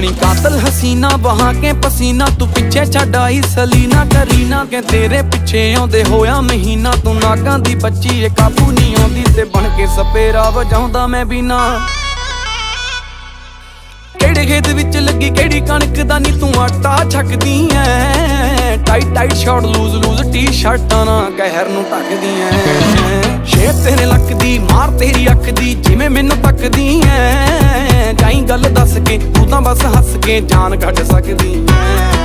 बनी कातल हसीना बहा के पसीना, तू पिछे छड्ड आई सलीना करीना के तेरे पिछे आउंदे होया महीना। तू नागां दी बच्ची ए काबू नहीं आउंदी ते बन के सपेरा वजाउंदा मैं बिना। केड़े खेत विच लगी केड़ी कणक दा नी तू आटा छकदी ऐ। Tight tight short loose loose टी शर्टां ना कहर नूं ढकदी ऐ। शेप तेरे लक दी मार तेरी अख दी जिवें मैनूं तकदी ऐ। जाई गल दस के तू तां बस हस के जान कढ सकदी ऐ।